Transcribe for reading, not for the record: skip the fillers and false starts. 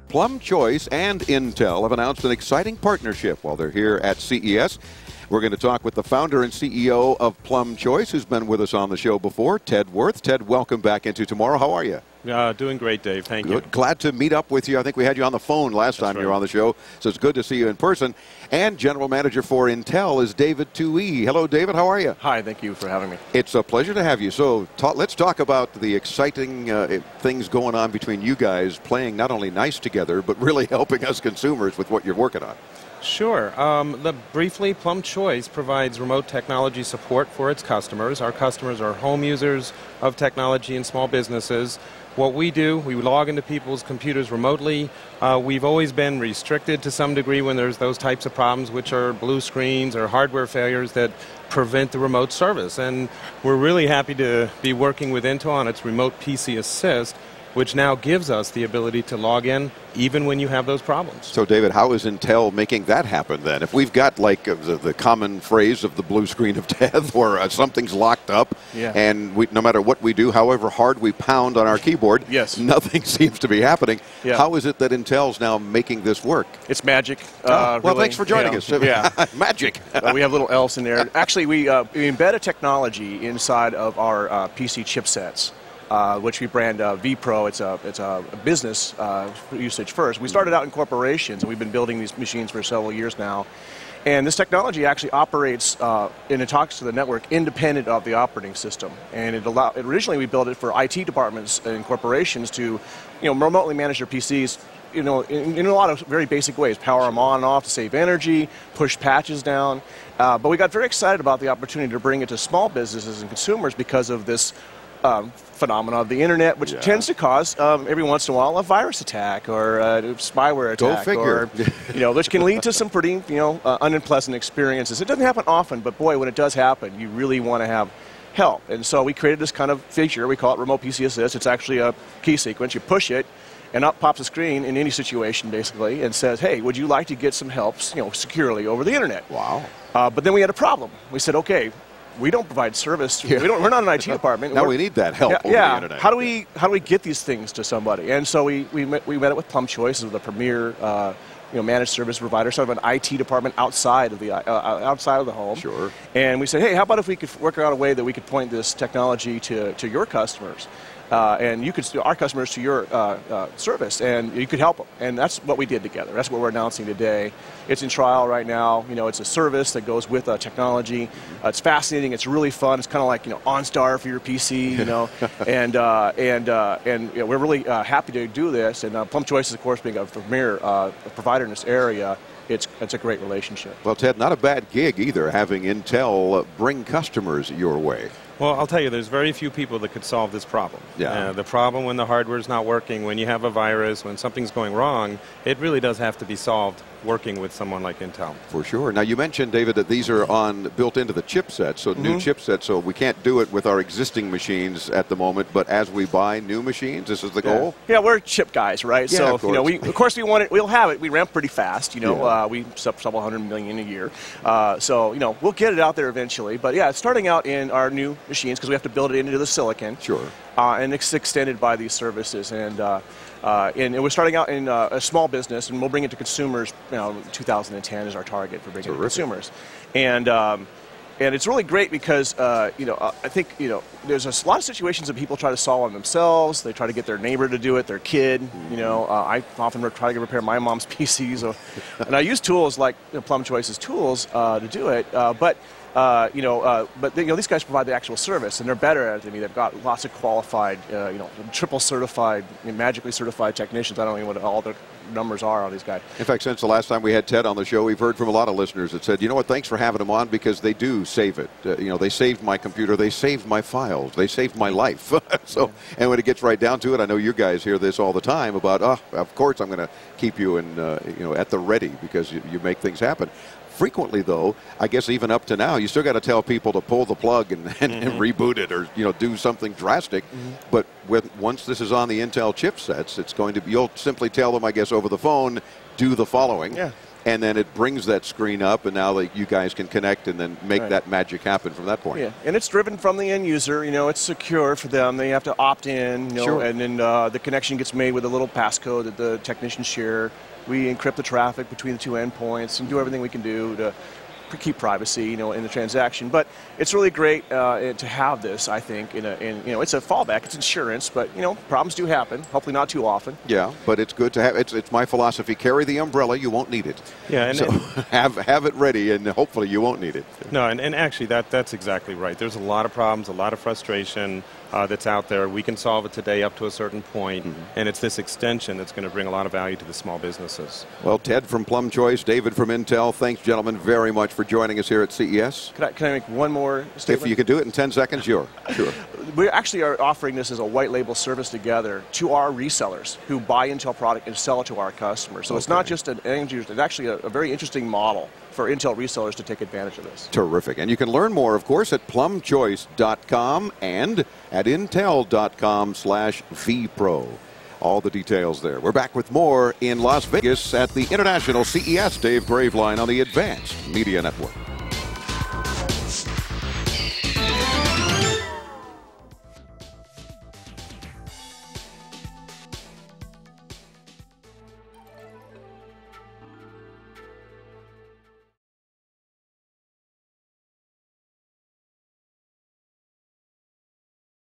PlumChoice and Intel have announced an exciting partnership while they're here at CES. We're going to talk with the founder and CEO of PlumChoice, who's been with us on the show before, Ted Werth. Ted, welcome back into Tomorrow. How are you? Doing great, Dave. Thank you. Glad to meet up with you. I think we had you on the phone last time you were on the show, so it's good to see you in person. And General Manager for Intel is David Tuhy. Hello, David. How are you? Hi. Thank you for having me. It's a pleasure to have you. So let's talk about the exciting things going on between you guys, playing not only nice together, but really helping us consumers with what you're working on. Sure. Briefly, PlumChoice provides remote technology support for its customers. Our customers are home users of technology and small businesses. What we do, we log into people's computers remotely. We've always been restricted to some degree when there's those types of problems, which are blue screens or hardware failures that prevent the remote service. And we're really happy to be working with Intel on its remote PC Assist, which now gives us the ability to log in even when you have those problems. So, David, how is Intel making that happen then? If we've got like the common phrase of the blue screen of death or something's locked up, and no matter what we do, however hard we pound on our keyboard, nothing seems to be happening. How is it that Intel's now making this work? It's magic. Well, really, thanks for joining us. Magic. We have little elves in there. Actually, we embed a technology inside of our PC chipsets, which we brand vPro. It's a business usage first. We started out in corporations, and we've been building these machines for several years now. And this technology actually operates and it talks to the network independent of the operating system. And originally we built it for IT departments and corporations to, remotely manage their PCs. In a lot of very basic ways, power them on and off to save energy, push patches down. But we got very excited about the opportunity to bring it to small businesses and consumers because of this phenomena of the internet, which tends to cause every once in a while a virus attack or a spyware attack. Go figure. Or, which can lead to some pretty unpleasant experiences. It doesn't happen often, but boy, when it does happen, you really want to have help. And so we created this kind of feature. We call it Remote PC Assist. It's actually a key sequence. You push it, and up pops a screen in any situation, basically, and says, hey, would you like to get some help, securely over the internet? Wow. But then we had a problem. We said, okay, we don't provide service. We're not an IT department. Now we need that help over the internet. How do we get these things to somebody? And so we met it with PlumChoice as the premier managed service provider, sort of an IT department outside of the home. Sure. And we said, hey, how about if we could work out a way that we could point this technology to your customers? And you could our customers to your service, and you could help them. And that's what we did together. That's what we're announcing today. It's in trial right now. It's a service that goes with technology. It's fascinating. It's really fun. It's kind of like OnStar for your PC. And we're really happy to do this. And PlumChoice is, of course, being a premier provider in this area. It's a great relationship. Well, Ted, not a bad gig either, having Intel bring customers your way. Well, I'll tell you, there's very few people that could solve this problem. The problem when the hardware's not working, when you have a virus, when something's going wrong, it really does have to be solved working with someone like Intel. For sure. Now, you mentioned, David, that these are built into the chipset, so new chipsets, so we can't do it with our existing machines at the moment, but as we buy new machines, this is the goal? Yeah, we're chip guys, right? Yeah, so, of course. of course we want it, we'll have it. We ramp pretty fast, we sub several $100 million a year. So, we'll get it out there eventually, but yeah, it's starting out in our new machines because we have to build it into the silicon. Sure. And it's extended by these services. And we're starting out in a small business, and we'll bring it to consumers. 2010 is our target for bringing it to consumers. And it's really great because I think there's a lot of situations that people try to solve on themselves. They try to get their neighbor to do it, their kid. I often try to repair my mom's PCs, and I use tools like PlumChoice's tools to do it. But these guys provide the actual service, and they're better at it than me. They've got lots of qualified, triple certified, magically certified technicians. I don't know what all the numbers are on these guys. In fact, since the last time we had Ted on the show, we've heard from a lot of listeners that said, thanks for having them on because they do save it. They saved my computer, they saved my files, they saved my life. And when it gets right down to it, I know you guys hear this all the time about, of course I'm going to keep you at the ready because you make things happen. Frequently, though, I guess even up to now, you still got to tell people to pull the plug and reboot it or do something drastic. But once this is on the Intel chipsets, it's going to be, you'll simply tell them, I guess, over the phone, do the following. and then it brings that screen up, and now that you guys can connect and then make that magic happen from that point. Yeah, and it's driven from the end user. You know, it's secure for them. They have to opt in, you know, Sure. and then the connection gets made with a little passcode that the technicians share. We encrypt the traffic between the two endpoints and do everything we can do to keep privacy, you know, in the transaction. But it's really great to have this, I think, you know, it's a fallback, it's insurance, but, you know, problems do happen, hopefully not too often. Yeah, but it's good to have, it's my philosophy, carry the umbrella, you won't need it. Yeah, and so have it ready, and hopefully you won't need it. No, and actually that's exactly right. There's a lot of problems, a lot of frustration that's out there. We can solve it today up to a certain point, and it's this extension that's going to bring a lot of value to the small businesses. Well, Ted from PlumChoice, David from Intel, thanks, gentlemen, very much for joining us here at CES. Can I make one more statement? If you can do it in 10 seconds, sure. We actually are offering this as a white label service together to our resellers who buy Intel product and sell it to our customers. So it's not just an end user, it's actually a very interesting model for Intel resellers to take advantage of this. Terrific. And you can learn more, of course, at plumchoice.com and at intel.com/vpro. All the details there. We're back with more in Las Vegas at the International CES. Dave Graveline on the Advanced Media Network.